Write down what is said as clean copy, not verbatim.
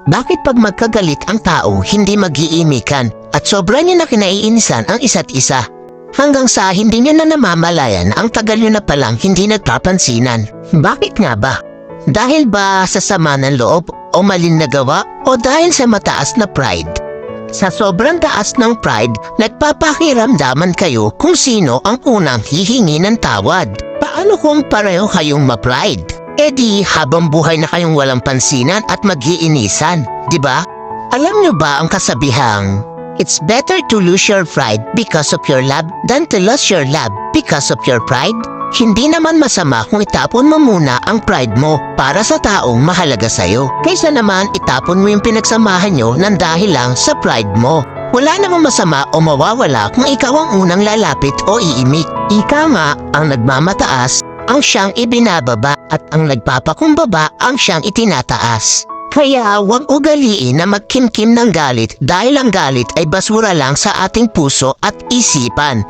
Bakit pag magkagalit ang tao, hindi mag-iimikan at sobra niya na kinaiinisan ang isa't isa? Hanggang sa hindi niya na namamalayan ang tagal niyo na palang hindi nagpapansinan. Bakit nga ba? Dahil ba sa sama ng loob o maling nagawa o dahil sa mataas na pride? Sa sobrang taas ng pride, nagpapakiramdaman kayo kung sino ang unang hihingi ng tawad. Paano kung pareho kayong ma-pride? E di habang buhay na kayong walang pansinan at mag-iinisan, di ba? Alam niyo ba ang kasabihang, it's better to lose your pride because of your love than to lose your love because of your pride? Hindi naman masama kung itapon mo muna ang pride mo para sa taong mahalaga sa'yo. Kaysa naman itapon mo yung pinagsamahan nyo ng dahil lang sa pride mo. Wala namang masama o mawawala kung ikaw ang unang lalapit o iimik. Ika nga ang nagmamataas ang siyang ibinababa at ang nagpapakumbaba ang siyang itinataas. Kaya huwag ugaliin na magkimkim ng galit dahil ang galit ay basura lang sa ating puso at isipan.